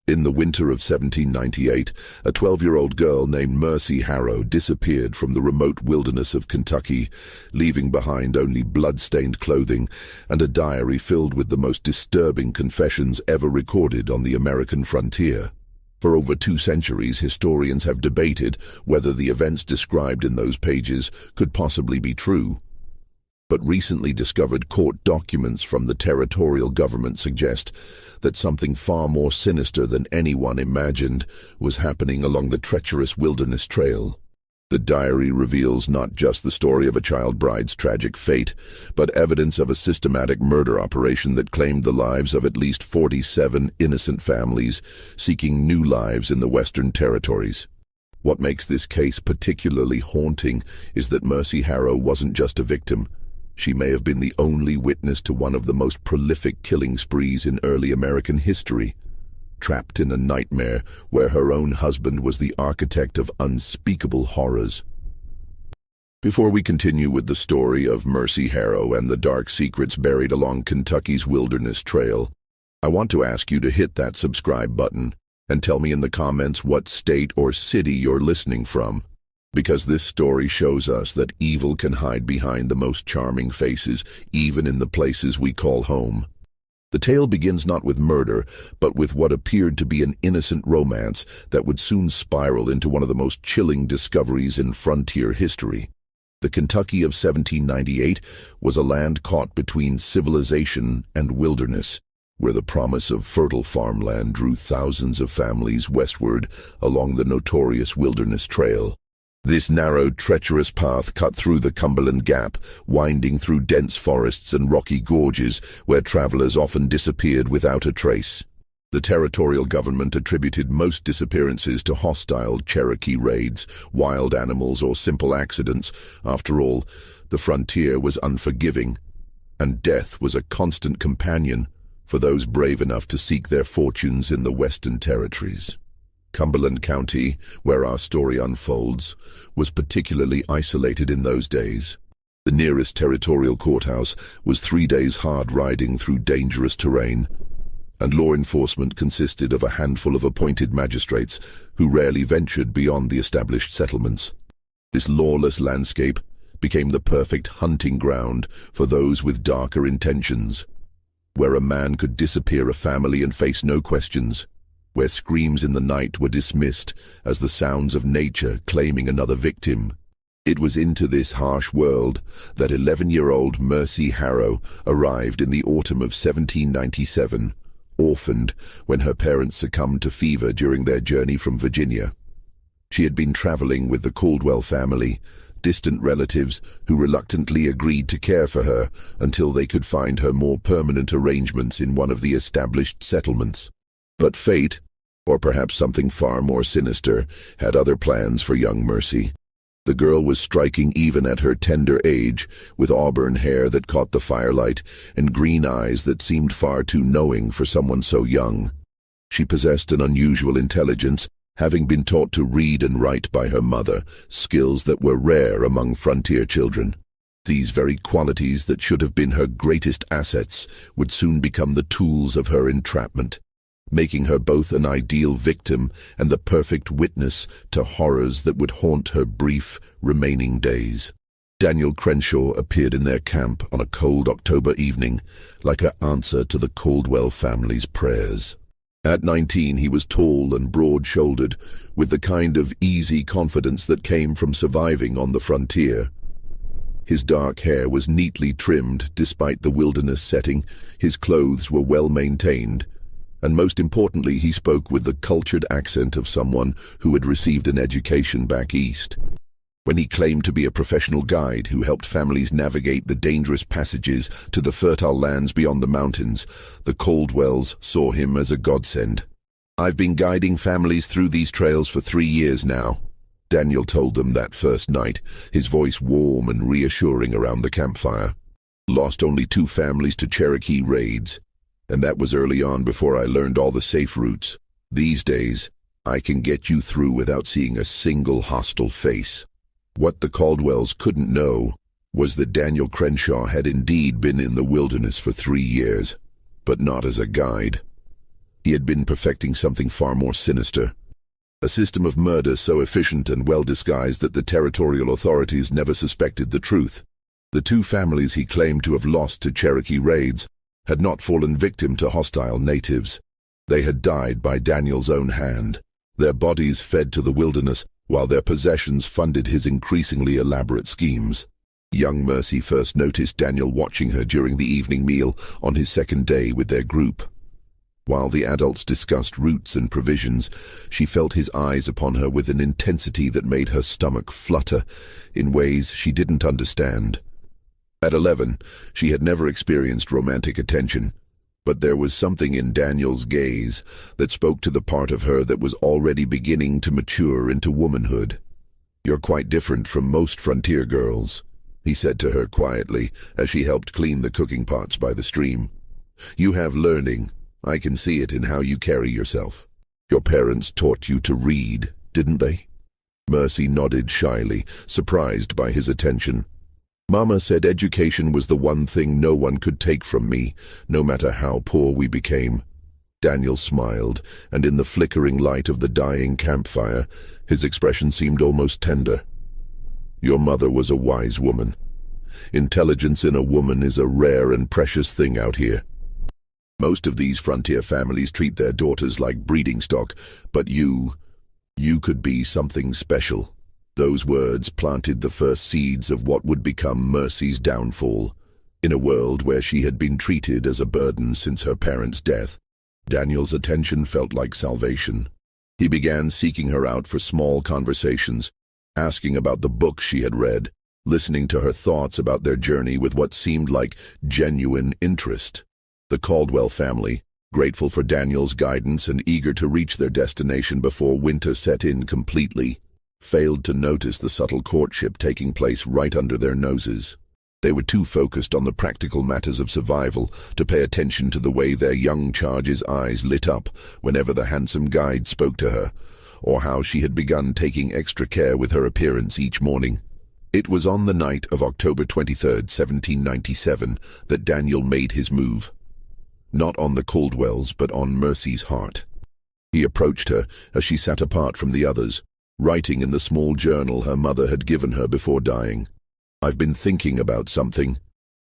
In the winter of 1798, a 12-year-old girl named Mercy Harrow disappeared from the remote wilderness of Kentucky, leaving behind only blood-stained clothing and a diary filled with the most disturbing confessions ever recorded on the American frontier. For over 2 centuries, historians have debated whether the events described in those pages could possibly be true. But recently discovered court documents from the territorial government suggest that something far more sinister than anyone imagined was happening along the treacherous wilderness trail. The diary reveals not just the story of a child bride's tragic fate, but evidence of a systematic murder operation that claimed the lives of at least 47 innocent families seeking new lives in the Western Territories. What makes this case particularly haunting is that Mercy Harrow wasn't just a victim. She may have been the only witness to one of the most prolific killing sprees in early American history, trapped in a nightmare where her own husband was the architect of unspeakable horrors. Before we continue with the story of Mercy Harrow and the dark secrets buried along Kentucky's wilderness trail, I want to ask you to hit that subscribe button and tell me in the comments what state or city you're listening from. Because this story shows us that evil can hide behind the most charming faces, even in the places we call home. The tale begins not with murder, but with what appeared to be an innocent romance that would soon spiral into one of the most chilling discoveries in frontier history. The Kentucky of 1798 was a land caught between civilization and wilderness, where the promise of fertile farmland drew thousands of families westward along the notorious wilderness trail. This narrow, treacherous path cut through the Cumberland Gap, winding through dense forests and rocky gorges where travelers often disappeared without a trace. The territorial government attributed most disappearances to hostile Cherokee raids, wild animals, or simple accidents. After all, the frontier was unforgiving, and death was a constant companion for those brave enough to seek their fortunes in the Western Territories. Cumberland County, where our story unfolds, was particularly isolated in those days. The nearest territorial courthouse was 3 days hard riding through dangerous terrain, and law enforcement consisted of a handful of appointed magistrates who rarely ventured beyond the established settlements. This lawless landscape became the perfect hunting ground for those with darker intentions, where a man could disappear a family and face no questions, where screams in the night were dismissed as the sounds of nature claiming another victim. It was into this harsh world that 11-year-old Mercy Harrow arrived in the autumn of 1797, orphaned when her parents succumbed to fever during their journey from Virginia. She had been traveling with the Caldwell family, distant relatives who reluctantly agreed to care for her until they could find her more permanent arrangements in one of the established settlements. But fate, or perhaps something far more sinister, had other plans for young Mercy. The girl was striking even at her tender age, with auburn hair that caught the firelight and green eyes that seemed far too knowing for someone so young. She possessed an unusual intelligence, having been taught to read and write by her mother, skills that were rare among frontier children. These very qualities that should have been her greatest assets would soon become the tools of her entrapment, making her both an ideal victim and the perfect witness to horrors that would haunt her brief remaining days. Daniel Crenshaw appeared in their camp on a cold October evening, like an answer to the Caldwell family's prayers. At 19, he was tall and broad-shouldered, with the kind of easy confidence that came from surviving on the frontier. His dark hair was neatly trimmed despite the wilderness setting, his clothes were well-maintained, and most importantly, he spoke with the cultured accent of someone who had received an education back east. When he claimed to be a professional guide who helped families navigate the dangerous passages to the fertile lands beyond the mountains, the Caldwells saw him as a godsend. "I've been guiding families through these trails for 3 years now," Daniel told them that first night, his voice warm and reassuring around the campfire. "Lost only 2 families to Cherokee raids, and that was early on before I learned all the safe routes. These days, I can get you through without seeing a single hostile face." What the Caldwells couldn't know was that Daniel Crenshaw had indeed been in the wilderness for 3 years, but not as a guide. He had been perfecting something far more sinister. A system of murder so efficient and well-disguised that the territorial authorities never suspected the truth. The two families he claimed to have lost to Cherokee raids had not fallen victim to hostile natives. They had died by Daniel's own hand, their bodies fed to the wilderness, while their possessions funded his increasingly elaborate schemes. Young Mercy first noticed Daniel watching her during the evening meal on his second day with their group. While the adults discussed routes and provisions, she felt his eyes upon her with an intensity that made her stomach flutter in ways she didn't understand. At 11, she had never experienced romantic attention, but there was something in Daniel's gaze that spoke to the part of her that was already beginning to mature into womanhood. "You're quite different from most frontier girls," he said to her quietly as she helped clean the cooking pots by the stream. "You have learning. I can see it in how you carry yourself. Your parents taught you to read, didn't they?" Mercy nodded shyly, surprised by his attention. "Mama said education was the one thing no one could take from me, no matter how poor we became." Daniel smiled, and in the flickering light of the dying campfire, his expression seemed almost tender. "Your mother was a wise woman. Intelligence in a woman is a rare and precious thing out here. Most of these frontier families treat their daughters like breeding stock, but you could be something special." Those words planted the first seeds of what would become Mercy's downfall. In a world where she had been treated as a burden since her parents' death, Daniel's attention felt like salvation. He began seeking her out for small conversations, asking about the books she had read, listening to her thoughts about their journey with what seemed like genuine interest. The Caldwell family, grateful for Daniel's guidance and eager to reach their destination before winter set in completely, failed to notice the subtle courtship taking place right under their noses. They were too focused on the practical matters of survival to pay attention to the way their young charge's eyes lit up whenever the handsome guide spoke to her, or how she had begun taking extra care with her appearance each morning. It was on the night of October 23rd, 1797, that Daniel made his move. Not on the Caldwells, but on Mercy's heart. He approached her as she sat apart from the others, writing in the small journal her mother had given her before dying. "I've been thinking about something,"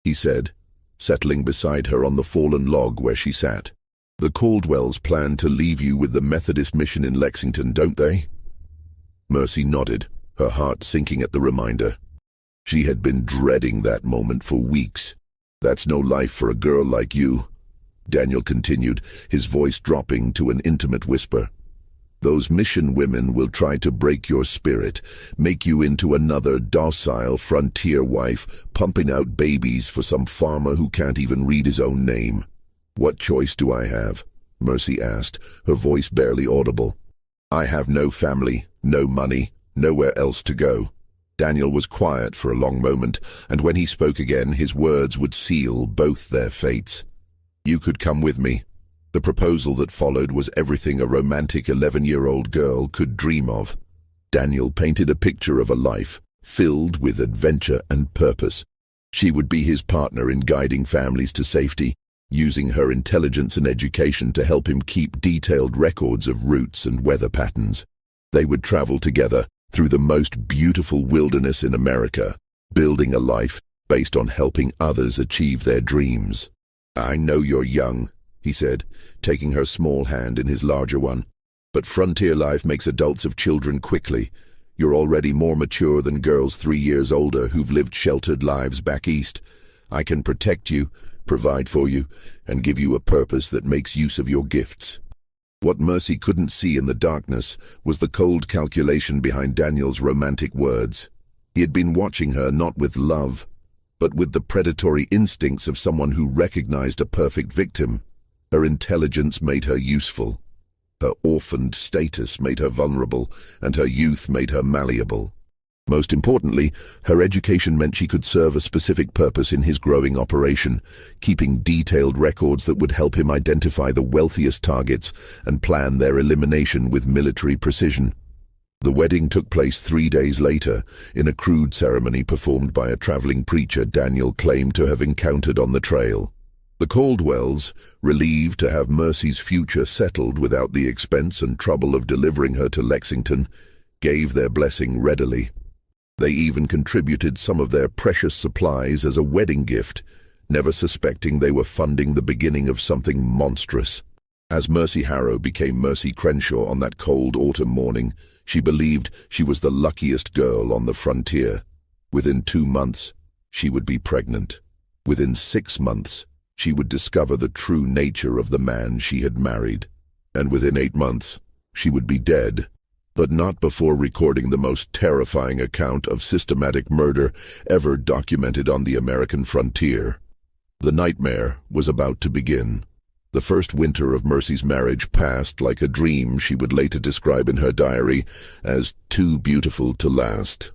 he said, settling beside her on the fallen log where she sat. "The Caldwells plan to leave you with the Methodist mission in Lexington, don't they?" Mercy nodded, her heart sinking at the reminder. She had been dreading that moment for weeks. "That's no life for a girl like you," Daniel continued, his voice dropping to an intimate whisper. "Those mission women will try to break your spirit, make you into another docile frontier wife, pumping out babies for some farmer who can't even read his own name." "What choice do I have?" Mercy asked, her voice barely audible. "I have no family, no money, nowhere else to go." Daniel was quiet for a long moment, and when he spoke again, his words would seal both their fates. "You could come with me." The proposal that followed was everything a romantic 11-year-old girl could dream of. Daniel painted a picture of a life filled with adventure and purpose. She would be his partner in guiding families to safety, using her intelligence and education to help him keep detailed records of routes and weather patterns. They would travel together through the most beautiful wilderness in America, building a life based on helping others achieve their dreams. "I know you're young," he said, taking her small hand in his larger one, "but frontier life makes adults of children quickly. You're already more mature than girls 3 years older who've lived sheltered lives back east. I can protect you, provide for you, and give you a purpose that makes use of your gifts." What Mercy couldn't see in the darkness was the cold calculation behind Daniel's romantic words. He had been watching her not with love, but with the predatory instincts of someone who recognized a perfect victim. Her intelligence made her useful. Her orphaned status made her vulnerable, and her youth made her malleable. Most importantly, her education meant she could serve a specific purpose in his growing operation, keeping detailed records that would help him identify the wealthiest targets and plan their elimination with military precision. The wedding took place 3 days later, in a crude ceremony performed by a traveling preacher Daniel claimed to have encountered on the trail. The Caldwells, relieved to have Mercy's future settled without the expense and trouble of delivering her to Lexington, gave their blessing readily. They even contributed some of their precious supplies as a wedding gift, never suspecting they were funding the beginning of something monstrous. As Mercy Harrow became Mercy Crenshaw on that cold autumn morning, she believed she was the luckiest girl on the frontier. Within 2 months, she would be pregnant. Within 6 months, she would discover the true nature of the man she had married. And within 8 months, she would be dead. But not before recording the most terrifying account of systematic murder ever documented on the American frontier. The nightmare was about to begin. The first winter of Mercy's marriage passed like a dream she would later describe in her diary as too beautiful to last.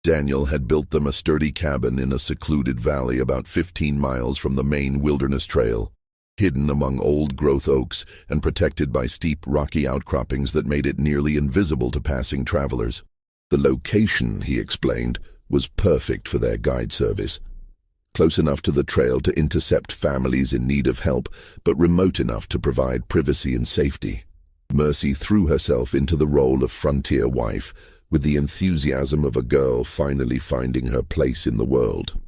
Daniel had built them a sturdy cabin in a secluded valley about 15 miles from the main wilderness trail, hidden among old-growth oaks and protected by steep rocky outcroppings that made it nearly invisible to passing travelers. The location, he explained, was perfect for their guide service. Close enough to the trail to intercept families in need of help, but remote enough to provide privacy and safety. Mercy threw herself into the role of frontier wife, with the enthusiasm of a girl finally finding her place in the world.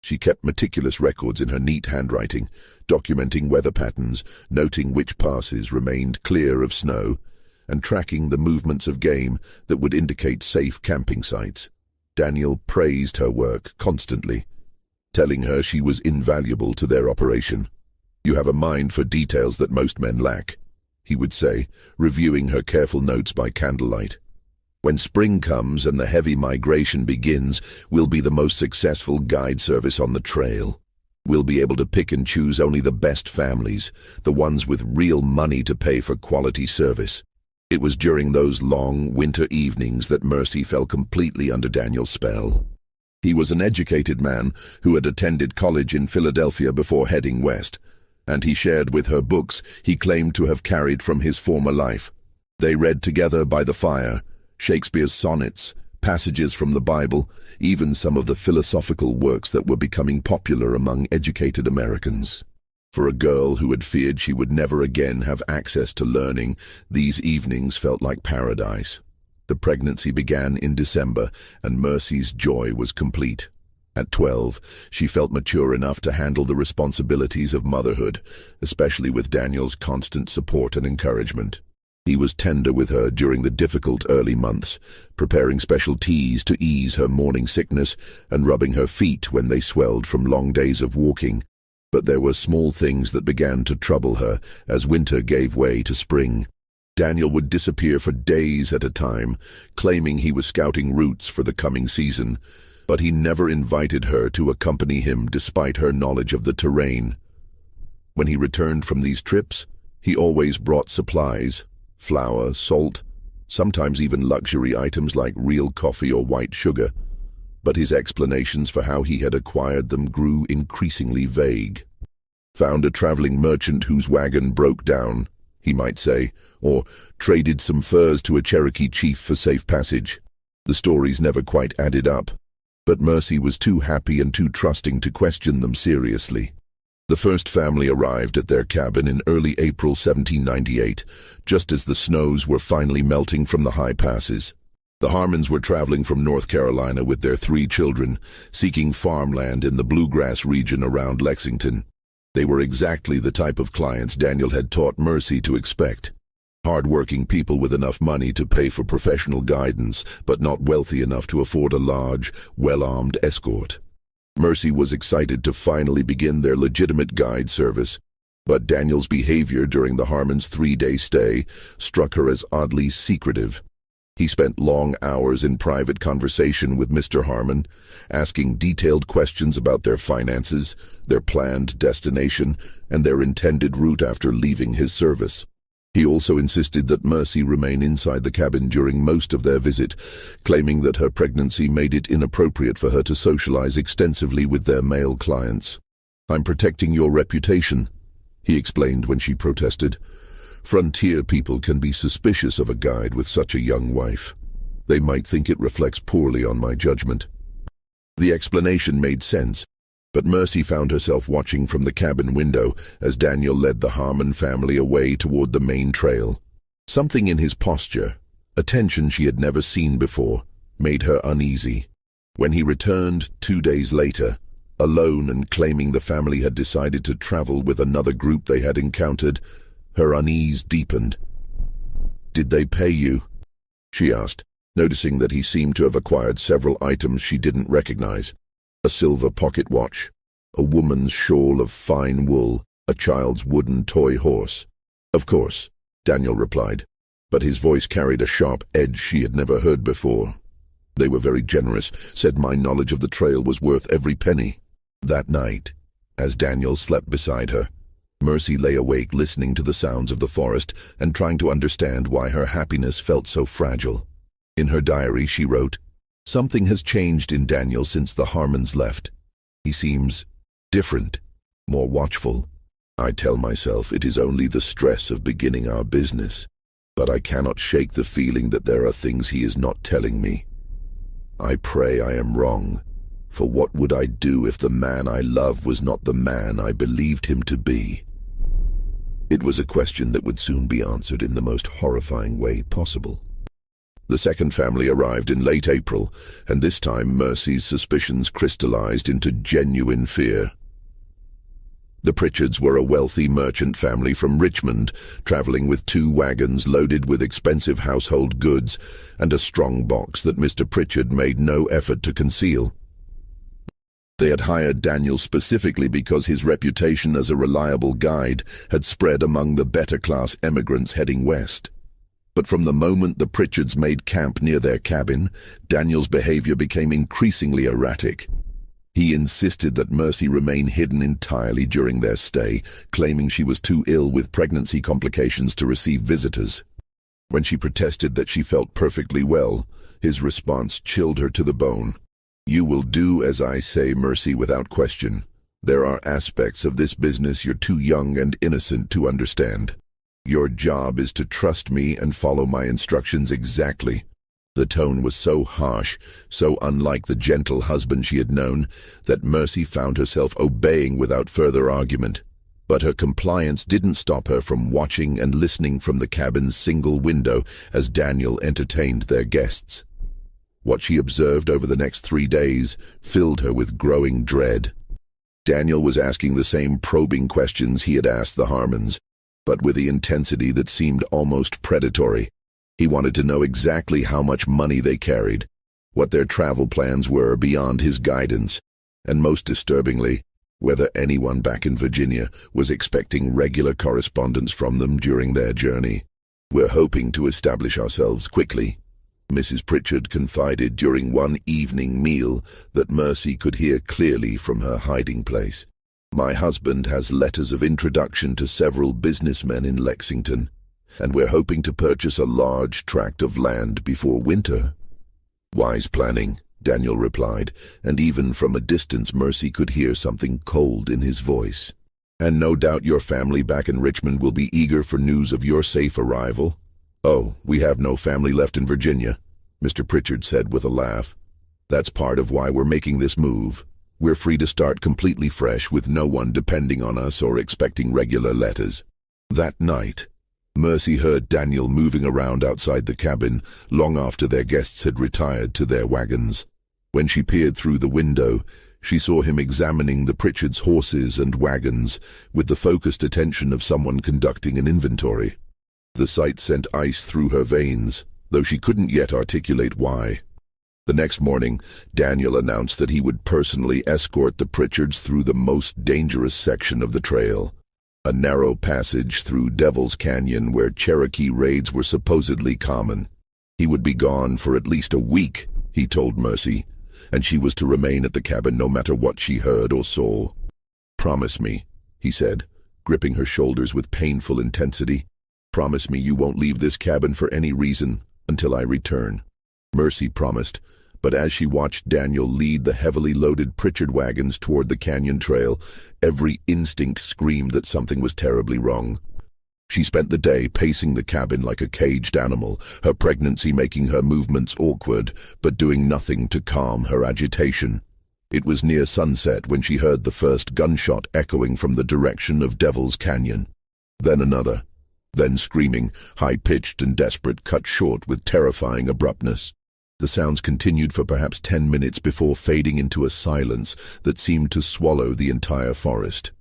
She kept meticulous records in her neat handwriting, documenting weather patterns, noting which passes remained clear of snow, and tracking the movements of game that would indicate safe camping sites. Daniel praised her work constantly, telling her she was invaluable to their operation. "You have a mind for details that most men lack," he would say, reviewing her careful notes by candlelight. "When spring comes and the heavy migration begins, we'll be the most successful guide service on the trail. We'll be able to pick and choose only the best families, the ones with real money to pay for quality service." It was during those long winter evenings that Mercy fell completely under Daniel's spell. He was an educated man who had attended college in Philadelphia before heading west, and he shared with her books he claimed to have carried from his former life. They read together by the fire, Shakespeare's sonnets, passages from the Bible, even some of the philosophical works that were becoming popular among educated Americans. For a girl who had feared she would never again have access to learning, these evenings felt like paradise. The pregnancy began in December, and Mercy's joy was complete. At 12, she felt mature enough to handle the responsibilities of motherhood, especially with Daniel's constant support and encouragement. He was tender with her during the difficult early months, preparing special teas to ease her morning sickness and rubbing her feet when they swelled from long days of walking. But there were small things that began to trouble her as winter gave way to spring. Daniel would disappear for days at a time, claiming he was scouting routes for the coming season, but he never invited her to accompany him despite her knowledge of the terrain. When he returned from these trips, he always brought supplies: flour, salt, sometimes even luxury items like real coffee or white sugar. But his explanations for how he had acquired them grew increasingly vague. "Found a traveling merchant whose wagon broke down," he might say, or "traded some furs to a Cherokee chief for safe passage." The stories never quite added up, but Mercy was too happy and too trusting to question them seriously. The first family arrived at their cabin in early April 1798, just as the snows were finally melting from the high passes. The Harmons were traveling from North Carolina with their 3 children, seeking farmland in the bluegrass region around Lexington. They were exactly the type of clients Daniel had taught Mercy to expect. Hard-working people with enough money to pay for professional guidance, but not wealthy enough to afford a large, well-armed escort. Mercy was excited to finally begin their legitimate guide service, but Daniel's behavior during the Harmons' 3-day stay struck her as oddly secretive. He spent long hours in private conversation with Mr. Harmon, asking detailed questions about their finances, their planned destination, and their intended route after leaving his service. He also insisted that Mercy remain inside the cabin during most of their visit, claiming that her pregnancy made it inappropriate for her to socialize extensively with their male clients. "I'm protecting your reputation," he explained when she protested. "Frontier people can be suspicious of a guide with such a young wife. They might think it reflects poorly on my judgment." The explanation made sense. But Mercy found herself watching from the cabin window as Daniel led the Harmon family away toward the main trail. Something in his posture, a tension she had never seen before, made her uneasy. When he returned 2 days later, alone and claiming the family had decided to travel with another group they had encountered, her unease deepened. "Did they pay you?" she asked, noticing that he seemed to have acquired several items she didn't recognize. A silver pocket watch, a woman's shawl of fine wool, a child's wooden toy horse. "Of course," Daniel replied, but his voice carried a sharp edge she had never heard before. "They were very generous, said my knowledge of the trail was worth every penny." That night, as Daniel slept beside her, Mercy lay awake listening to the sounds of the forest and trying to understand why her happiness felt so fragile. In her diary she wrote, "Something has changed in Daniel since the Harmons left. He seems different, more watchful. I tell myself it is only the stress of beginning our business, but I cannot shake the feeling that there are things he is not telling me. I pray I am wrong, for what would I do if the man I love was not the man I believed him to be?" It was a question that would soon be answered in the most horrifying way possible. The second family arrived in late April, and this time Mercy's suspicions crystallized into genuine fear. The Pritchards were a wealthy merchant family from Richmond, traveling with 2 wagons loaded with expensive household goods and a strong box that Mr. Pritchard made no effort to conceal. They had hired Daniel specifically because his reputation as a reliable guide had spread among the better-class emigrants heading west. But from the moment the Pritchards made camp near their cabin, Daniel's behavior became increasingly erratic. He insisted that Mercy remain hidden entirely during their stay, claiming she was too ill with pregnancy complications to receive visitors. When she protested that she felt perfectly well, his response chilled her to the bone. "You will do as I say, Mercy, without question. There are aspects of this business you're too young and innocent to understand. Your job is to trust me and follow my instructions exactly." The tone was so harsh, so unlike the gentle husband she had known, that Mercy found herself obeying without further argument. But her compliance didn't stop her from watching and listening from the cabin's single window as Daniel entertained their guests. What she observed over the next 3 days filled her with growing dread. Daniel was asking the same probing questions he had asked the Harmons, but with the intensity that seemed almost predatory. He wanted to know exactly how much money they carried, what their travel plans were beyond his guidance, and most disturbingly, whether anyone back in Virginia was expecting regular correspondence from them during their journey. "We're hoping to establish ourselves quickly," Mrs. Pritchard confided during one evening meal that Mercy could hear clearly from her hiding place. "My husband has letters of introduction to several businessmen in Lexington, and we're hoping to purchase a large tract of land before winter." "Wise planning," Daniel replied, and even from a distance Mercy could hear something cold in his voice. "And no doubt your family back in Richmond will be eager for news of your safe arrival." "Oh, we have no family left in Virginia," Mr. Pritchard said with a laugh. "That's part of why we're making this move. We're free to start completely fresh with no one depending on us or expecting regular letters." That night, Mercy heard Daniel moving around outside the cabin long after their guests had retired to their wagons. When she peered through the window, she saw him examining the Pritchards' horses and wagons with the focused attention of someone conducting an inventory. The sight sent ice through her veins, though she couldn't yet articulate why. The next morning, Daniel announced that he would personally escort the Pritchards through the most dangerous section of the trail, a narrow passage through Devil's Canyon where Cherokee raids were supposedly common. He would be gone for at least a week, he told Mercy, and she was to remain at the cabin no matter what she heard or saw. "Promise me," he said, gripping her shoulders with painful intensity. "Promise me you won't leave this cabin for any reason until I return." Mercy promised, but as she watched Daniel lead the heavily loaded Pritchard wagons toward the canyon trail, every instinct screamed that something was terribly wrong. She spent the day pacing the cabin like a caged animal, her pregnancy making her movements awkward, but doing nothing to calm her agitation. It was near sunset when she heard the first gunshot echoing from the direction of Devil's Canyon. Then another. Then screaming, high-pitched and desperate, cut short with terrifying abruptness. The sounds continued for perhaps 10 minutes before fading into a silence that seemed to swallow the entire forest.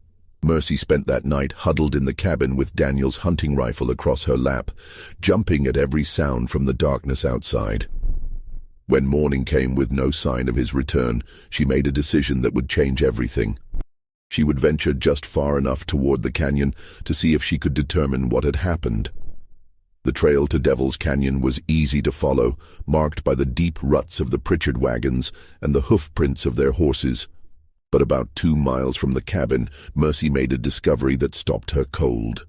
Mercy spent that night huddled in the cabin with Daniel's hunting rifle across her lap, jumping at every sound from the darkness outside. When morning came with no sign of his return, she made a decision that would change everything. She would venture just far enough toward the canyon to see if she could determine what had happened. The trail to Devil's Canyon was easy to follow, marked by the deep ruts of the Pritchard wagons and the hoof prints of their horses. But about 2 miles from the cabin, Mercy made a discovery that stopped her cold.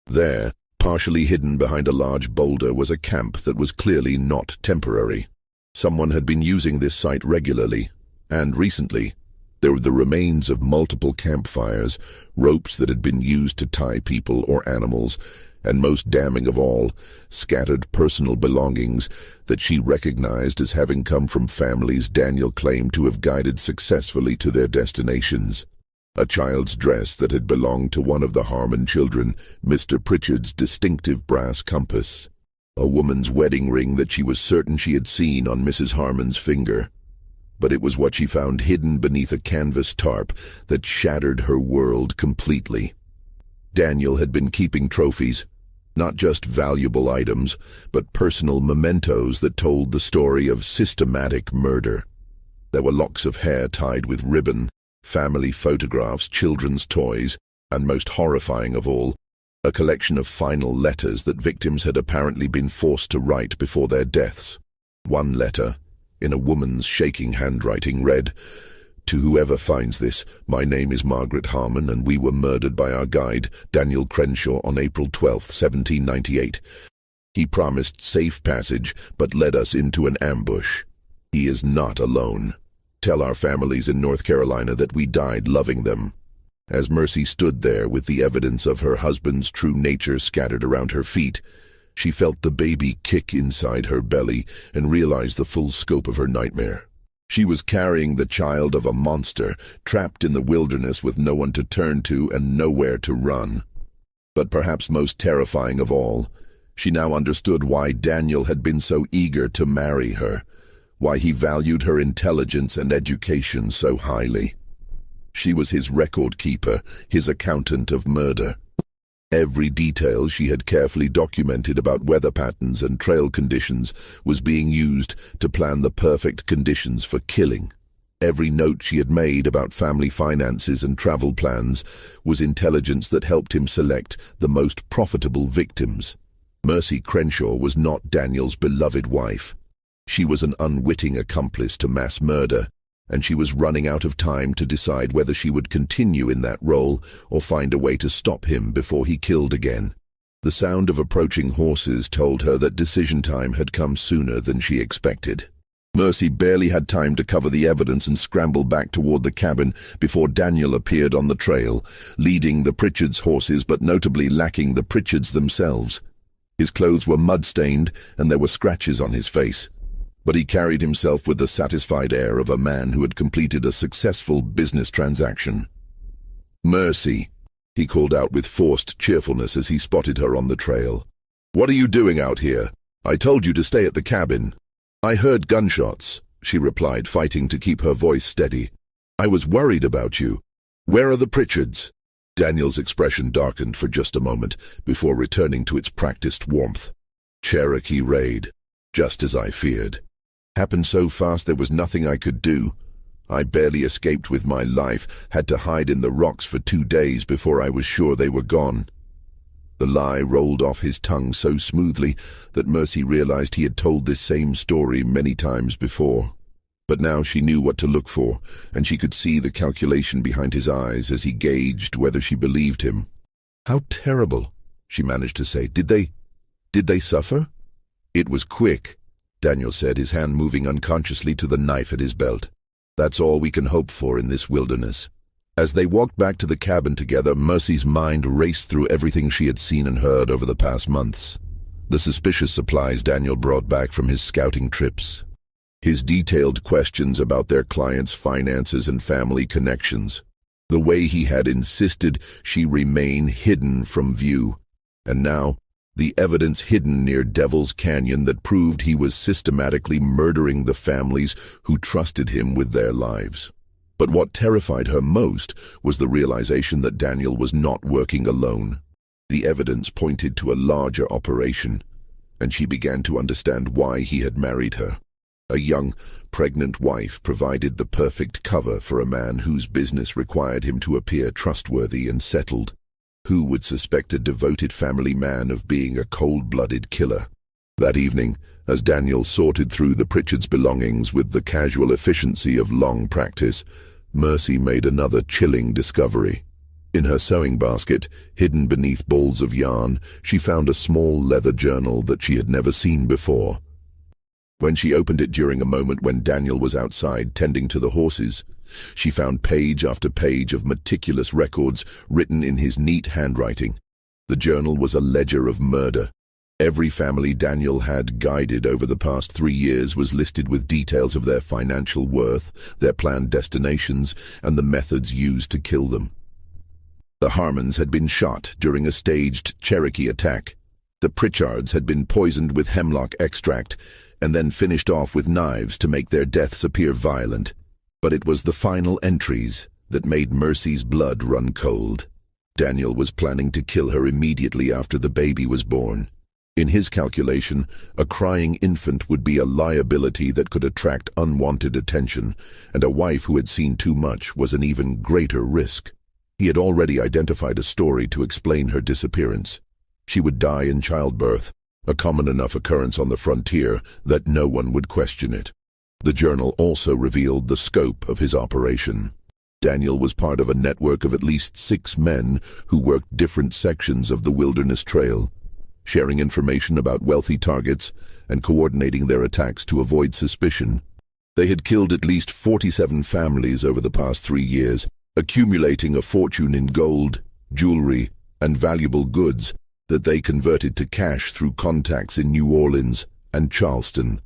There, partially hidden behind a large boulder, was a camp that was clearly not temporary. Someone had been using this site regularly, and recently, there were the remains of multiple campfires, ropes that had been used to tie people or animals, and most damning of all, scattered personal belongings that she recognized as having come from families Daniel claimed to have guided successfully to their destinations. A child's dress that had belonged to one of the Harmon children, Mr. Pritchard's distinctive brass compass. A woman's wedding ring that she was certain she had seen on Mrs. Harmon's finger. But it was what she found hidden beneath a canvas tarp that shattered her world completely. Daniel had been keeping trophies, not just valuable items, but personal mementos that told the story of systematic murder. There were locks of hair tied with ribbon, family photographs, children's toys, and most horrifying of all, a collection of final letters that victims had apparently been forced to write before their deaths. One letter, in a woman's shaking handwriting, read, "To whoever finds this, my name is Margaret Harmon, and we were murdered by our guide, Daniel Crenshaw, on April 12, 1798. He promised safe passage, but led us into an ambush. He is not alone. Tell our families in North Carolina that we died loving them." As Mercy stood there with the evidence of her husband's true nature scattered around her feet, she felt the baby kick inside her belly and realized the full scope of her nightmare. She was carrying the child of a monster, trapped in the wilderness with no one to turn to and nowhere to run. But perhaps most terrifying of all, she now understood why Daniel had been so eager to marry her, why he valued her intelligence and education so highly. She was his record keeper, his accountant of murder. Every detail she had carefully documented about weather patterns and trail conditions was being used to plan the perfect conditions for killing. Every note she had made about family finances and travel plans was intelligence that helped him select the most profitable victims. Mercy Crenshaw was not Daniel's beloved wife. She was an unwitting accomplice to mass murder, and she was running out of time to decide whether she would continue in that role or find a way to stop him before he killed again. The sound of approaching horses told her that decision time had come sooner than she expected. Mercy barely had time to cover the evidence and scramble back toward the cabin before Daniel appeared on the trail, leading the Pritchards' horses but notably lacking the Pritchards themselves. His clothes were mud-stained and there were scratches on his face, but he carried himself with the satisfied air of a man who had completed a successful business transaction. "Mercy," he called out with forced cheerfulness as he spotted her on the trail. "What are you doing out here? I told you to stay at the cabin." "I heard gunshots," she replied, fighting to keep her voice steady. "I was worried about you. Where are the Pritchards?" Daniel's expression darkened for just a moment before returning to its practiced warmth. "Cherokee raid, just as I feared. Happened so fast there was nothing I could do. I barely escaped with my life, had to hide in the rocks for 2 days before I was sure they were gone." The lie rolled off his tongue so smoothly that Mercy realized he had told this same story many times before. But now she knew what to look for, and she could see the calculation behind his eyes as he gauged whether she believed him. "How terrible," she managed to say. Did they suffer?" "It was quick," Daniel said, his hand moving unconsciously to the knife at his belt. "That's all we can hope for in this wilderness." As they walked back to the cabin together, Mercy's mind raced through everything she had seen and heard over the past months. The suspicious supplies Daniel brought back from his scouting trips. his detailed questions about their clients' finances and family connections, the way he had insisted she remain hidden from view, and now the evidence hidden near Devil's Canyon that proved he was systematically murdering the families who trusted him with their lives. But what terrified her most was the realization that Daniel was not working alone. The evidence pointed to a larger operation, and she began to understand why he had married her. A young, pregnant wife provided the perfect cover for a man whose business required him to appear trustworthy and settled. Who would suspect a devoted family man of being a cold-blooded killer? That evening, as Daniel sorted through the Pritchards' belongings with the casual efficiency of long practice, Mercy made another chilling discovery. In her sewing basket, hidden beneath balls of yarn, she found a small leather journal that she had never seen before. When she opened it during a moment when Daniel was outside tending to the horses, she found page after page of meticulous records written in his neat handwriting. The journal was a ledger of murder. Every family Daniel had guided over the past 3 years was listed with details of their financial worth, their planned destinations, and the methods used to kill them. The Harmons had been shot during a staged Cherokee attack. The Pritchards had been poisoned with hemlock extract and then finished off with knives to make their deaths appear violent. But it was the final entries that made Mercy's blood run cold. Daniel was planning to kill her immediately after the baby was born. In his calculation, a crying infant would be a liability that could attract unwanted attention, and a wife who had seen too much was an even greater risk. He had already identified a story to explain her disappearance. She would die in childbirth, a common enough occurrence on the frontier that no one would question it. The journal also revealed the scope of his operation. Daniel was part of a network of at least 6 men who worked different sections of the Wilderness Trail, sharing information about wealthy targets and coordinating their attacks to avoid suspicion. They had killed at least 47 families over the past 3 years, accumulating a fortune in gold, jewelry, and valuable goods that they converted to cash through contacts in New Orleans and Charleston.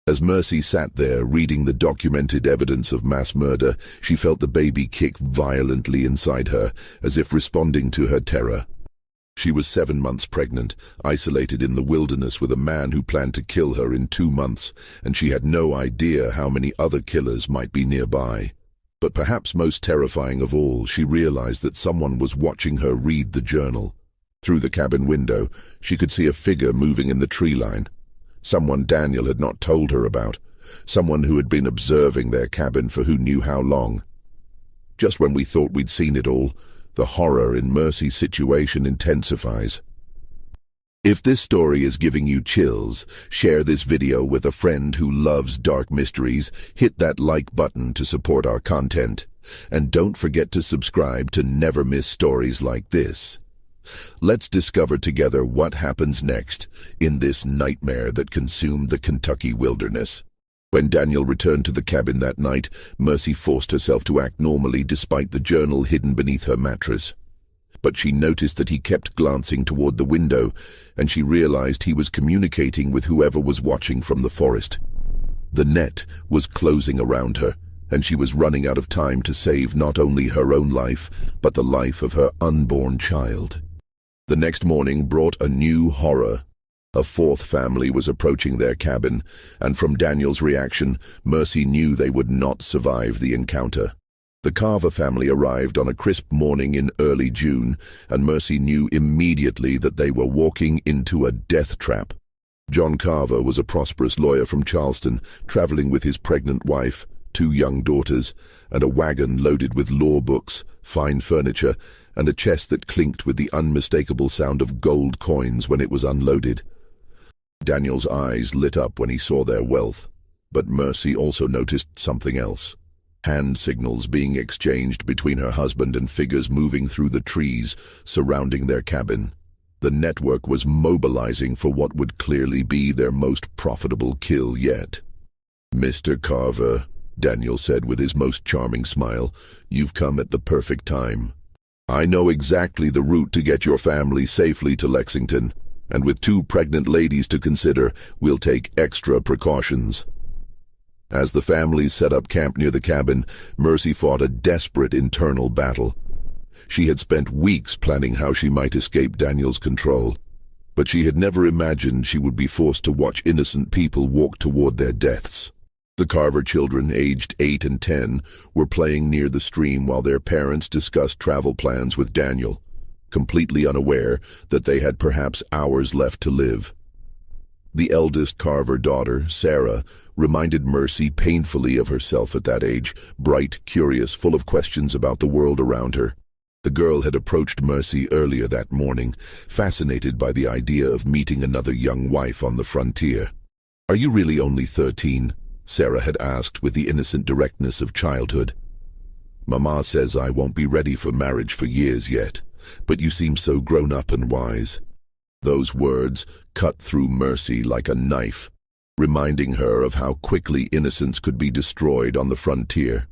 As Mercy sat there reading the documented evidence of mass murder, she felt the baby kick violently inside her, as if responding to her terror. She was 7 months pregnant, isolated in the wilderness with a man who planned to kill her in 2 months, and she had no idea how many other killers might be nearby. But perhaps most terrifying of all, she realized that someone was watching her read the journal. Through the cabin window, she could see a figure moving in the tree line. Someone Daniel had not told her about. Someone who had been observing their cabin for who knew how long. Just when we thought we'd seen it all, the horror in Mercy's situation intensifies. If this story is giving you chills, share this video with a friend who loves dark mysteries, hit that like button to support our content, and don't forget to subscribe to never miss stories like this. Let's discover together what happens next in this nightmare that consumed the Kentucky wilderness. When Daniel returned to the cabin that night, Mercy forced herself to act normally despite the journal hidden beneath her mattress. But she noticed that he kept glancing toward the window, and she realized he was communicating with whoever was watching from the forest. The net was closing around her, and she was running out of time to save not only her own life, but the life of her unborn child. The next morning brought a new horror. A 4th family was approaching their cabin, and from Daniel's reaction, Mercy knew they would not survive the encounter. The Carver family arrived on a crisp morning in early June, and Mercy knew immediately that they were walking into a death trap. John Carver was a prosperous lawyer from Charleston, traveling with his pregnant wife, 2 young daughters, and a wagon loaded with law books, fine furniture, and a chest that clinked with the unmistakable sound of gold coins when it was unloaded. Daniel's eyes lit up when he saw their wealth, but Mercy also noticed something else. Hand signals being exchanged between her husband and figures moving through the trees surrounding their cabin. The network was mobilizing for what would clearly be their most profitable kill yet. "Mr. Carver," Daniel said with his most charming smile, "you've come at the perfect time. I know exactly the route to get your family safely to Lexington, and with 2 pregnant ladies to consider, we'll take extra precautions." As the families set up camp near the cabin, Mercy fought a desperate internal battle. She had spent weeks planning how she might escape Daniel's control, but she had never imagined she would be forced to watch innocent people walk toward their deaths. The Carver children, aged 8 and 10, were playing near the stream while their parents discussed travel plans with Daniel, completely unaware that they had perhaps hours left to live. The eldest Carver daughter, Sarah, reminded Mercy painfully of herself at that age, bright, curious, full of questions about the world around her. The girl had approached Mercy earlier that morning, fascinated by the idea of meeting another young wife on the frontier. "Are you really only 13? Sarah had asked with the innocent directness of childhood. "Mama says I won't be ready for marriage for years yet, but you seem so grown up and wise." Those words cut through Mercy like a knife, reminding her of how quickly innocence could be destroyed on the frontier.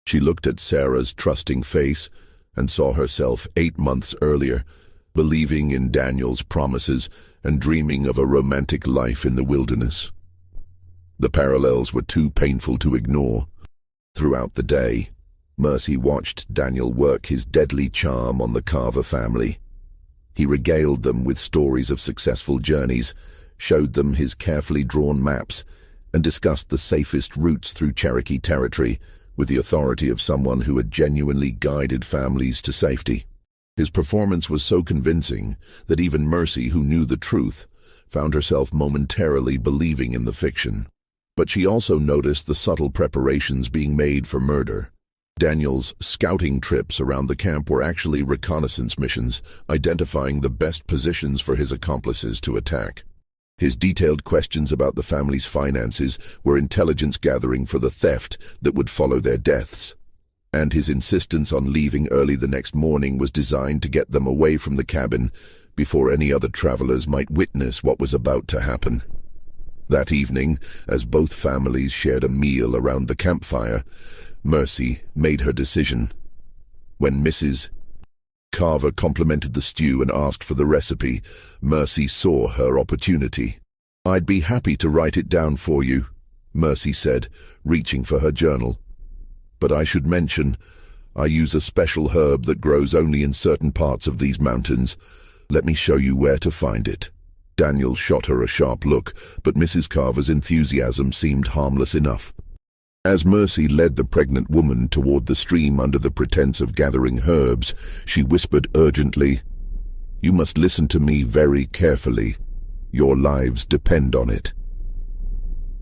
She looked at Sarah's trusting face and saw herself 8 months earlier, believing in Daniel's promises and dreaming of a romantic life in the wilderness. The parallels were too painful to ignore. Throughout the day, Mercy watched Daniel work his deadly charm on the Carver family. He regaled them with stories of successful journeys, showed them his carefully drawn maps, and discussed the safest routes through Cherokee territory with the authority of someone who had genuinely guided families to safety. His performance was so convincing that even Mercy, who knew the truth, found herself momentarily believing in the fiction. But she also noticed the subtle preparations being made for murder. Daniel's scouting trips around the camp were actually reconnaissance missions, identifying the best positions for his accomplices to attack. His detailed questions about the family's finances were intelligence gathering for the theft that would follow their deaths. And his insistence on leaving early the next morning was designed to get them away from the cabin before any other travelers might witness what was about to happen. That evening, as both families shared a meal around the campfire, Mercy made her decision. When Mrs. Carver complimented the stew and asked for the recipe, Mercy saw her opportunity. "I'd be happy to write it down for you," Mercy said, reaching for her journal. "But I should mention, I use a special herb that grows only in certain parts of these mountains. Let me show you where to find it." Daniel shot her a sharp look, but Mrs. Carver's enthusiasm seemed harmless enough. As Mercy led the pregnant woman toward the stream under the pretense of gathering herbs, she whispered urgently, "You must listen to me very carefully. Your lives depend on it."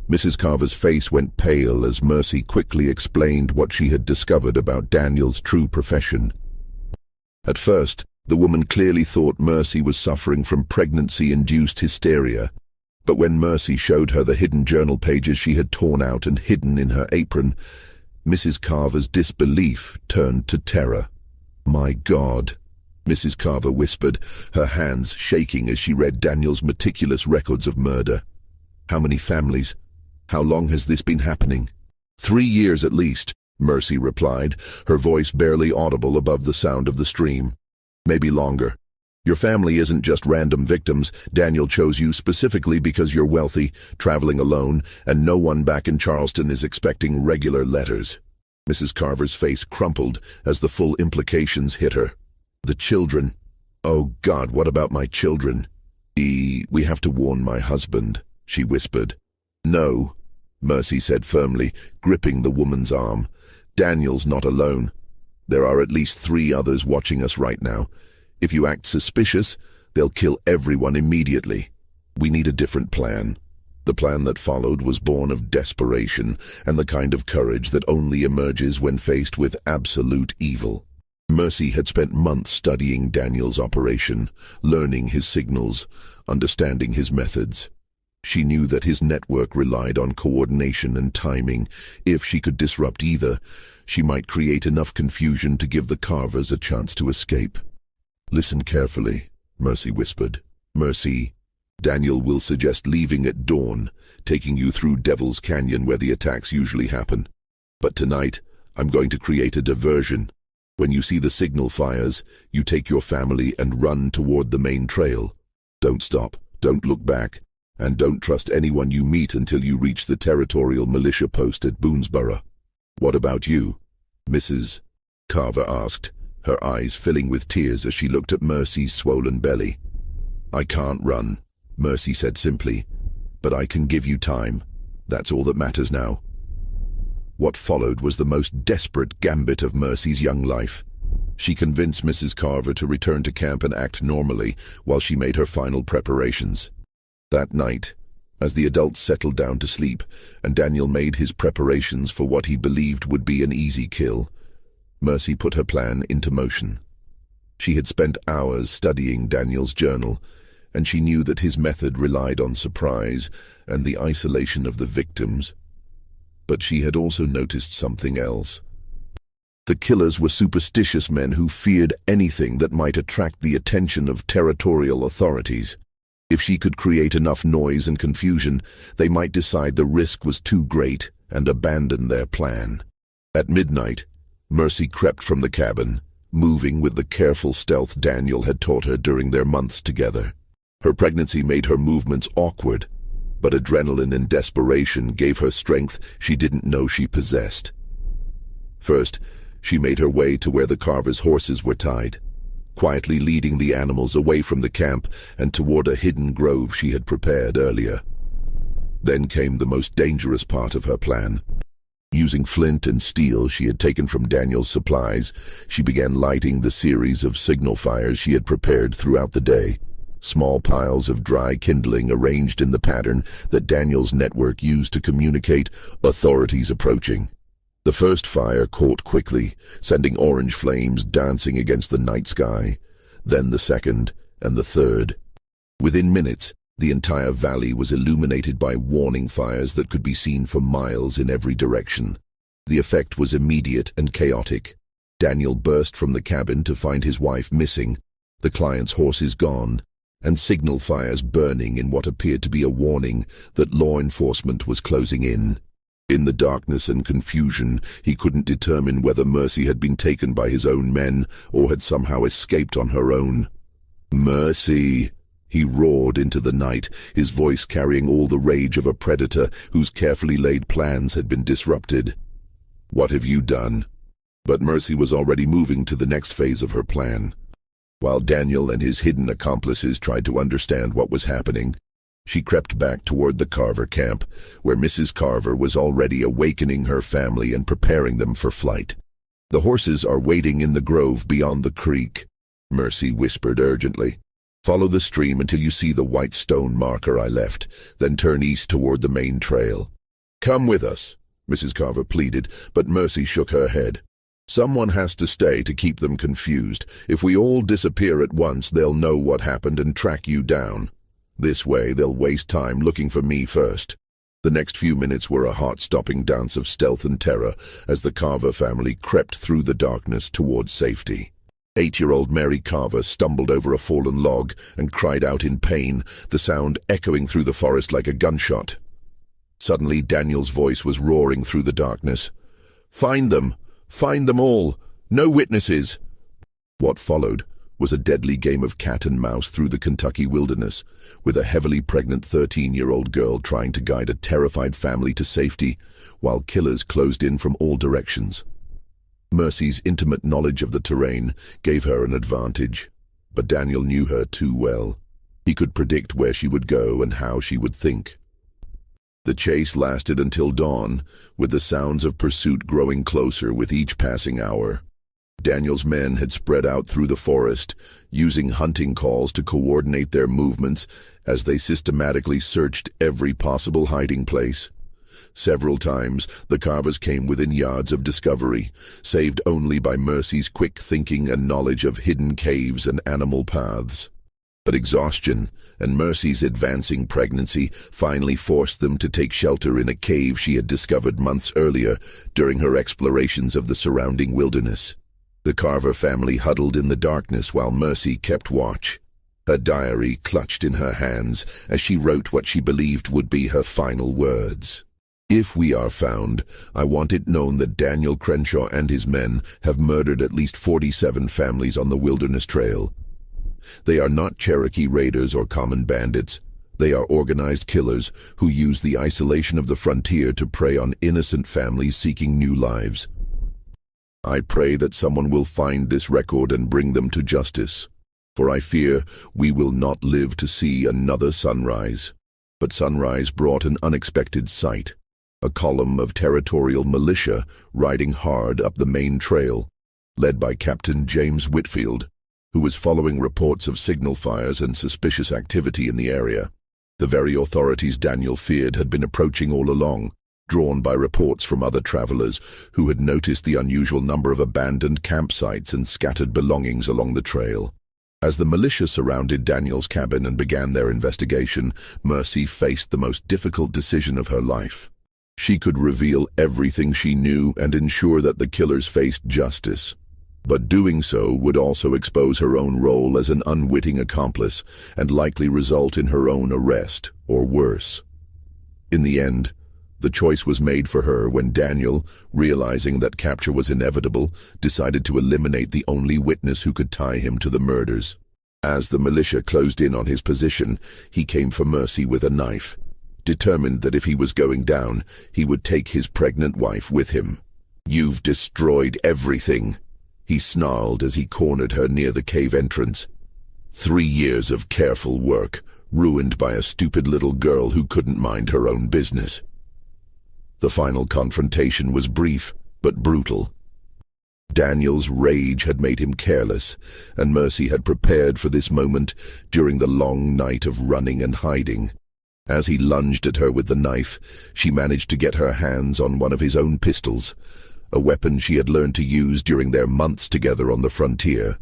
Mrs. Carver's face went pale as Mercy quickly explained what she had discovered about Daniel's true profession. At first, the woman clearly thought Mercy was suffering from pregnancy-induced hysteria. But when Mercy showed her the hidden journal pages she had torn out and hidden in her apron, Mrs. Carver's disbelief turned to terror. "My God," Mrs. Carver whispered, her hands shaking as she read Daniel's meticulous records of murder. "How many families? How long has this been happening?" 3 years at least," Mercy replied, her voice barely audible above the sound of the stream. "Maybe longer. Your family isn't just random victims. Daniel chose you specifically because you're wealthy, traveling alone, and no one back in Charleston is expecting regular letters." Mrs. Carver's face crumpled as the full implications hit her. "The children. Oh God, what about my children?" We have to warn my husband," she whispered. "No," Mercy said firmly, gripping the woman's arm. "Daniel's not alone. There are at least 3 others watching us right now. If you act suspicious, they'll kill everyone immediately. We need a different plan." The plan that followed was born of desperation and the kind of courage that only emerges when faced with absolute evil. Mercy had spent months studying Daniel's operation, learning his signals, understanding his methods. She knew that his network relied on coordination and timing. If she could disrupt either, she might create enough confusion to give the Carvers a chance to escape. "Listen carefully," Mercy whispered. "Mercy, Daniel will suggest leaving at dawn, taking you through Devil's Canyon where the attacks usually happen. But tonight, I'm going to create a diversion. When you see the signal fires, you take your family and run toward the main trail. Don't stop, don't look back. And don't trust anyone you meet until you reach the territorial militia post at Boonesborough. What about you? Mrs. Carver asked, her eyes filling with tears as she looked at Mercy's swollen belly. I can't run, Mercy said simply, but I can give you time. That's all that matters now. What followed was the most desperate gambit of Mercy's young life. She convinced Mrs. Carver to return to camp and act normally while she made her final preparations. That night, as the adults settled down to sleep and Daniel made his preparations for what he believed would be an easy kill, Mercy put her plan into motion. She had spent hours studying Daniel's journal, and she knew that his method relied on surprise and the isolation of the victims. But she had also noticed something else. The killers were superstitious men who feared anything that might attract the attention of territorial authorities. If she could create enough noise and confusion, they might decide the risk was too great and abandon their plan. At midnight, Mercy crept from the cabin, moving with the careful stealth Daniel had taught her during their months together. Her pregnancy made her movements awkward, but adrenaline and desperation gave her strength she didn't know she possessed. First, she made her way to where the Carvers' horses were tied, quietly leading the animals away from the camp and toward a hidden grove she had prepared earlier. Then came the most dangerous part of her plan. Using flint and steel she had taken from Daniel's supplies, she began lighting the series of signal fires she had prepared throughout the day. Small piles of dry kindling arranged in the pattern that Daniel's network used to communicate authorities approaching. The first fire caught quickly, sending orange flames dancing against the night sky. Then the second and the third. Within minutes, the entire valley was illuminated by warning fires that could be seen for miles in every direction. The effect was immediate and chaotic. Daniel burst from the cabin to find his wife missing, the client's horses gone, and signal fires burning in what appeared to be a warning that law enforcement was closing in. In the darkness and confusion, he couldn't determine whether Mercy had been taken by his own men or had somehow escaped on her own. "Mercy!" he roared into the night, his voice carrying all the rage of a predator whose carefully laid plans had been disrupted. "What have you done?" But Mercy was already moving to the next phase of her plan. While Daniel and his hidden accomplices tried to understand what was happening, she crept back toward the Carver camp, where Mrs. Carver was already awakening her family and preparing them for flight. "The horses are waiting in the grove beyond the creek," Mercy whispered urgently. "Follow the stream until you see the white stone marker I left, then turn east toward the main trail." "Come with us," Mrs. Carver pleaded, but Mercy shook her head. "Someone has to stay to keep them confused. If we all disappear at once, they'll know what happened and track you down. This way, they'll waste time looking for me first." The next few minutes were a heart-stopping dance of stealth and terror as the Carver family crept through the darkness toward safety. 8-year-old Mary Carver stumbled over a fallen log and cried out in pain, the sound echoing through the forest like a gunshot. Suddenly, Daniel's voice was roaring through the darkness. "Find them! Find them all! No witnesses!" What followed was a deadly game of cat and mouse through the Kentucky wilderness, with a heavily pregnant 13-year-old girl trying to guide a terrified family to safety, while killers closed in from all directions. Mercy's intimate knowledge of the terrain gave her an advantage, but Daniel knew her too well. He could predict where she would go and how she would think. The chase lasted until dawn, with the sounds of pursuit growing closer with each passing hour. Daniel's men had spread out through the forest, using hunting calls to coordinate their movements as they systematically searched every possible hiding place. Several times, the Carvers came within yards of discovery, saved only by Mercy's quick thinking and knowledge of hidden caves and animal paths. But exhaustion and Mercy's advancing pregnancy finally forced them to take shelter in a cave she had discovered months earlier during her explorations of the surrounding wilderness. The Carver family huddled in the darkness while Mercy kept watch, her diary clutched in her hands as she wrote what she believed would be her final words. "If we are found, I want it known that Daniel Crenshaw and his men have murdered at least 47 families on the Wilderness Trail. They are not Cherokee raiders or common bandits. They are organized killers who use the isolation of the frontier to prey on innocent families seeking new lives. I pray that someone will find this record and bring them to justice, for I fear we will not live to see another sunrise. But sunrise brought an unexpected sight, a column of territorial militia riding hard up the main trail, led by Captain James Whitfield, who was following reports of signal fires and suspicious activity in the area. The very authorities Daniel feared had been approaching all along, drawn by reports from other travelers who had noticed the unusual number of abandoned campsites and scattered belongings along the trail. As the militia surrounded Daniel's cabin and began their investigation, Mercy faced the most difficult decision of her life. She could reveal everything she knew and ensure that the killers faced justice. But doing so would also expose her own role as an unwitting accomplice and likely result in her own arrest, or worse. In the end, the choice was made for her when Daniel, realizing that capture was inevitable, decided to eliminate the only witness who could tie him to the murders. As the militia closed in on his position, he came for Mercy with a knife, determined that if he was going down, he would take his pregnant wife with him. "You've destroyed everything," he snarled as he cornered her near the cave entrance. 3 years of careful work, ruined by a stupid little girl who couldn't mind her own business. The final confrontation was brief, but brutal. Daniel's rage had made him careless, and Mercy had prepared for this moment during the long night of running and hiding. As he lunged at her with the knife, she managed to get her hands on one of his own pistols, a weapon she had learned to use during their months together on the frontier.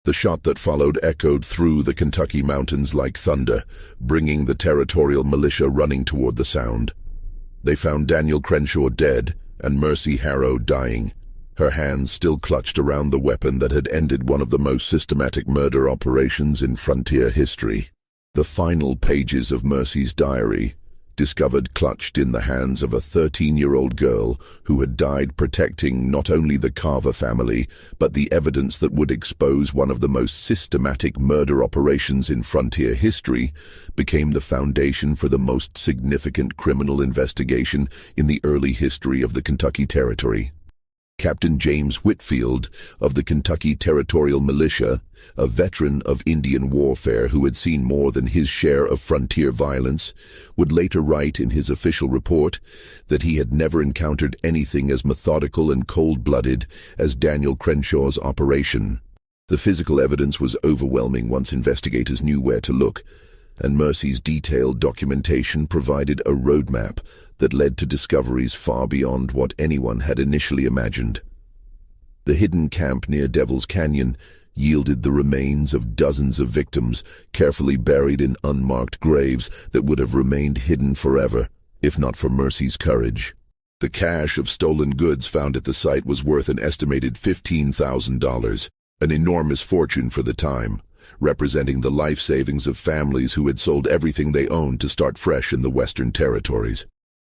The shot that followed echoed through the Kentucky mountains like thunder, bringing the territorial militia running toward the sound. They found Daniel Crenshaw dead and Mercy Harrow dying, her hands still clutched around the weapon that had ended one of the most systematic murder operations in frontier history. The final pages of Mercy's diary, discovered clutched in the hands of a 13-year-old girl who had died protecting not only the Carver family, but the evidence that would expose one of the most systematic murder operations in frontier history, became the foundation for the most significant criminal investigation in the early history of the Kentucky Territory. Captain James Whitfield of the Kentucky Territorial Militia, a veteran of Indian warfare who had seen more than his share of frontier violence, would later write in his official report that he had never encountered anything as methodical and cold-blooded as Daniel Crenshaw's operation. The physical evidence was overwhelming once investigators knew where to look, and Mercy's detailed documentation provided a roadmap that led to discoveries far beyond what anyone had initially imagined. The hidden camp near Devil's Canyon yielded the remains of dozens of victims carefully buried in unmarked graves that would have remained hidden forever, if not for Mercy's courage. The cache of stolen goods found at the site was worth an estimated $15,000, an enormous fortune for the time, representing the life savings of families who had sold everything they owned to start fresh in the Western Territories.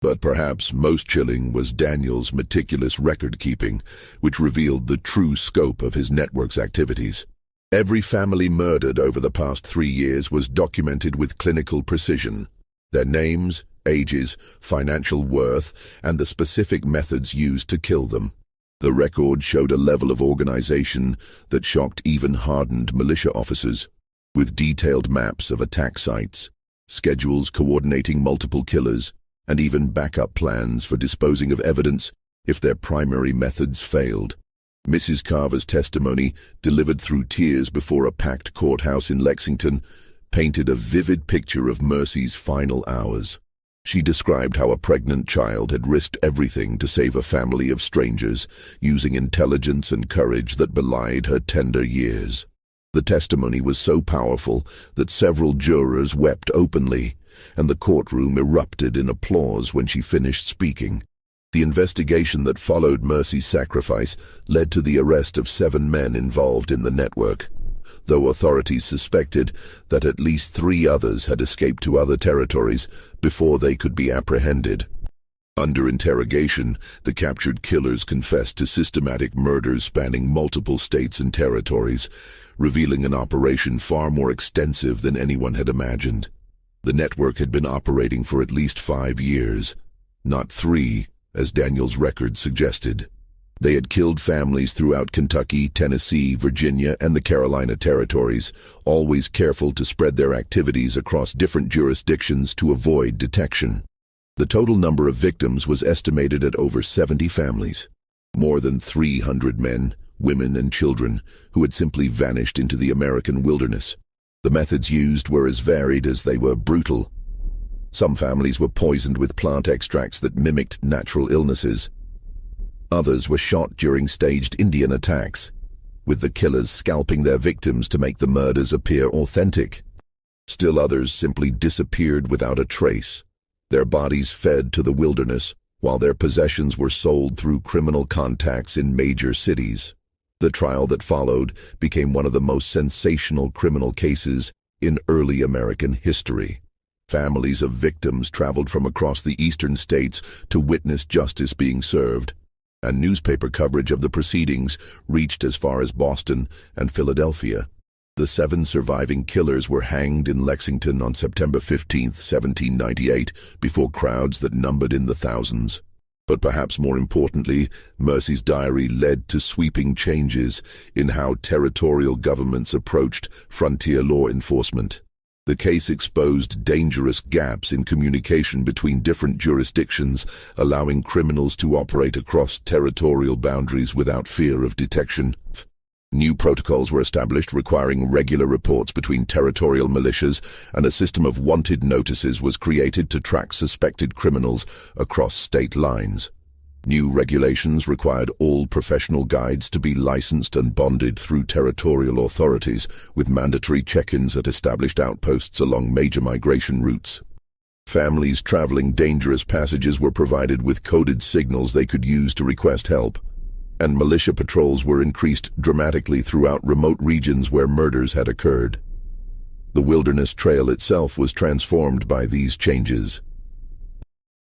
But perhaps most chilling was Daniel's meticulous record-keeping, which revealed the true scope of his network's activities. Every family murdered over the past 3 years was documented with clinical precision. Their names, ages, financial worth, and the specific methods used to kill them. The record showed a level of organization that shocked even hardened militia officers, with detailed maps of attack sites, schedules coordinating multiple killers, and even backup plans for disposing of evidence if their primary methods failed. Mrs. Carver's testimony, delivered through tears before a packed courthouse in Lexington, painted a vivid picture of Mercy's final hours. She described how a pregnant child had risked everything to save a family of strangers, using intelligence and courage that belied her tender years. The testimony was so powerful that several jurors wept openly, and the courtroom erupted in applause when she finished speaking. The investigation that followed Mercy's sacrifice led to the arrest of 7 men involved in the network, though authorities suspected that at least 3 others had escaped to other territories before they could be apprehended. Under interrogation, the captured killers confessed to systematic murders spanning multiple states and territories, revealing an operation far more extensive than anyone had imagined. The network had been operating for at least 5 years, not 3, as Daniel's records suggested. They had killed families throughout Kentucky, Tennessee, Virginia, and the Carolina territories, always careful to spread their activities across different jurisdictions to avoid detection. The total number of victims was estimated at over 70 families. More than 300 men, women, and children who had simply vanished into the American wilderness. The methods used were as varied as they were brutal. Some families were poisoned with plant extracts that mimicked natural illnesses. Others were shot during staged Indian attacks, with the killers scalping their victims to make the murders appear authentic. Still others simply disappeared without a trace, their bodies fed to the wilderness, while their possessions were sold through criminal contacts in major cities. The trial that followed became one of the most sensational criminal cases in early American history. Families of victims traveled from across the eastern states to witness justice being served, and newspaper coverage of the proceedings reached as far as Boston and Philadelphia. The 7 surviving killers were hanged in Lexington on September 15, 1798, before crowds that numbered in the thousands. But perhaps more importantly, Mercy's diary led to sweeping changes in how territorial governments approached frontier law enforcement. The case exposed dangerous gaps in communication between different jurisdictions, allowing criminals to operate across territorial boundaries without fear of detection. New protocols were established requiring regular reports between territorial militias, and a system of wanted notices was created to track suspected criminals across state lines. New regulations required all professional guides to be licensed and bonded through territorial authorities, with mandatory check-ins at established outposts along major migration routes. Families traveling dangerous passages were provided with coded signals they could use to request help, and militia patrols were increased dramatically throughout remote regions where murders had occurred. The Wilderness Trail itself was transformed by these changes.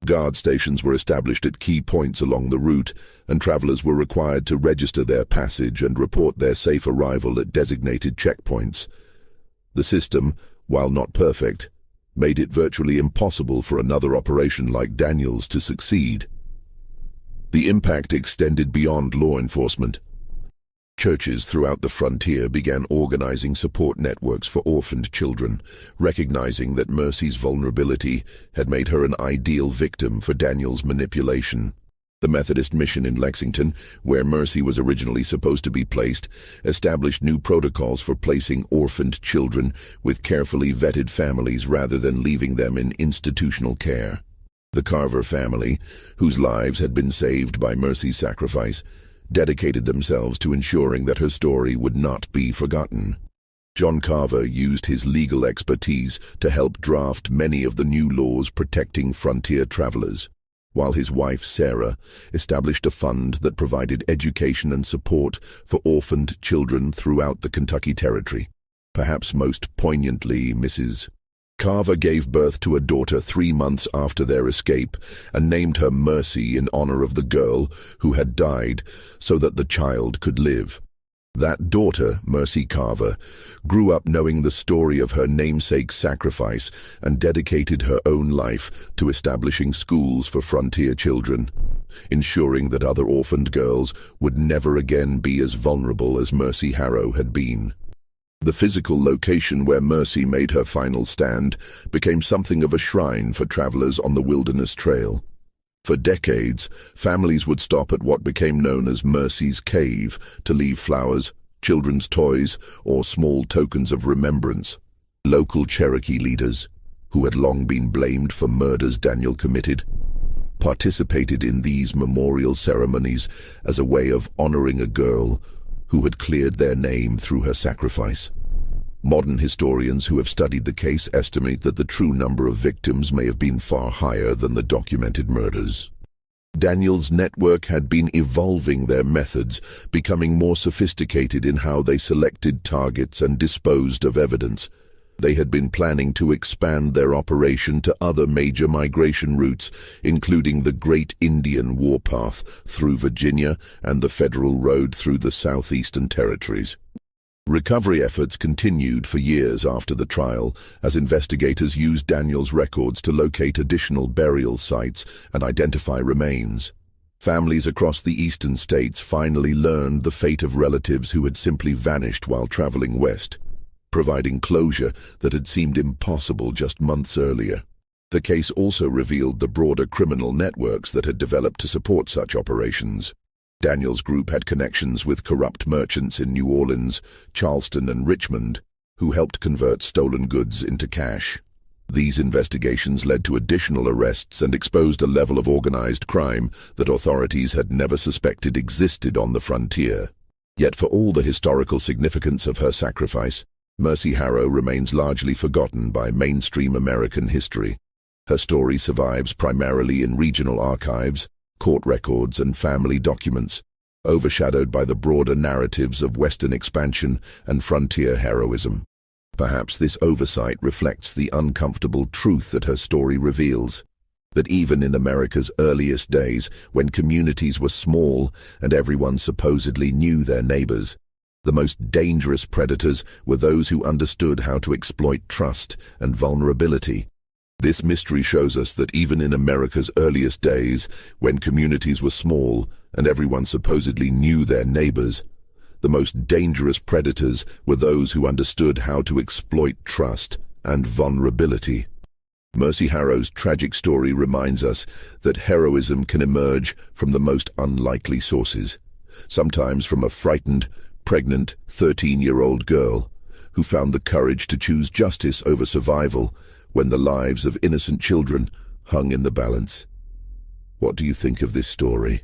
Guard stations were established at key points along the route, and travelers were required to register their passage and report their safe arrival at designated checkpoints. The system, while not perfect, made it virtually impossible for another operation like Daniel's to succeed. The impact extended beyond law enforcement. Churches throughout the frontier began organizing support networks for orphaned children, recognizing that Mercy's vulnerability had made her an ideal victim for Daniel's manipulation. The Methodist Mission in Lexington, where Mercy was originally supposed to be placed, established new protocols for placing orphaned children with carefully vetted families rather than leaving them in institutional care. The Carver family, whose lives had been saved by Mercy's sacrifice, dedicated themselves to ensuring that her story would not be forgotten. John Carver used his legal expertise to help draft many of the new laws protecting frontier travelers, while his wife Sarah established a fund that provided education and support for orphaned children throughout the Kentucky Territory. Perhaps most poignantly, Mrs. Carver gave birth to a daughter 3 months after their escape and named her Mercy in honor of the girl who had died so that the child could live. That daughter, Mercy Carver, grew up knowing the story of her namesake's sacrifice and dedicated her own life to establishing schools for frontier children, ensuring that other orphaned girls would never again be as vulnerable as Mercy Harrow had been. The physical location where Mercy made her final stand became something of a shrine for travelers on the Wilderness Trail. For decades, families would stop at what became known as Mercy's Cave to leave flowers, children's toys, or small tokens of remembrance. Local Cherokee leaders, who had long been blamed for murders Daniel committed, participated in these memorial ceremonies as a way of honoring a girl who had cleared their name through her sacrifice. Modern historians who have studied the case estimate that the true number of victims may have been far higher than the documented murders. Daniel's network had been evolving their methods, becoming more sophisticated in how they selected targets and disposed of evidence. They had been planning to expand their operation to other major migration routes, including the Great Indian Warpath through Virginia and the Federal Road through the southeastern territories. Recovery efforts continued for years after the trial, as investigators used Daniel's records to locate additional burial sites and identify remains. Families across the eastern states finally learned the fate of relatives who had simply vanished while traveling west, providing closure that had seemed impossible just months earlier. The case also revealed the broader criminal networks that had developed to support such operations. Daniel's group had connections with corrupt merchants in New Orleans, Charleston, and Richmond, who helped convert stolen goods into cash. These investigations led to additional arrests and exposed a level of organized crime that authorities had never suspected existed on the frontier. Yet for all the historical significance of her sacrifice, Mercy Harrow remains largely forgotten by mainstream American history. Her story survives primarily in regional archives, court records, and family documents, overshadowed by the broader narratives of Western expansion and frontier heroism. Perhaps this oversight reflects the uncomfortable truth that her story reveals, that even in America's earliest days, when communities were small and everyone supposedly knew their neighbors, the most dangerous predators were those who understood how to exploit trust and vulnerability. This mystery shows us that even in America's earliest days, when communities were small and everyone supposedly knew their neighbors, the most dangerous predators were those who understood how to exploit trust and vulnerability. Mercy Harrow's tragic story reminds us that heroism can emerge from the most unlikely sources, sometimes from a frightened, pregnant 13-year-old girl who found the courage to choose justice over survival when the lives of innocent children hung in the balance. What do you think of this story?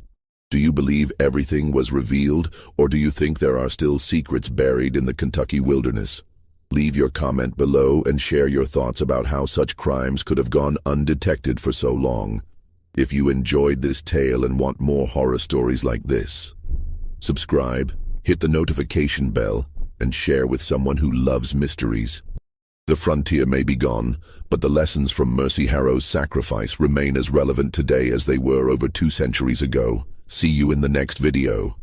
Do you believe everything was revealed, or do you think there are still secrets buried in the Kentucky wilderness? Leave your comment below and share your thoughts about how such crimes could have gone undetected for so long. If you enjoyed this tale and want more horror stories like this, subscribe, hit the notification bell, and share with someone who loves mysteries. The frontier may be gone, but the lessons from Mercy Harrow's sacrifice remain as relevant today as they were over 2 centuries ago. See you in the next video.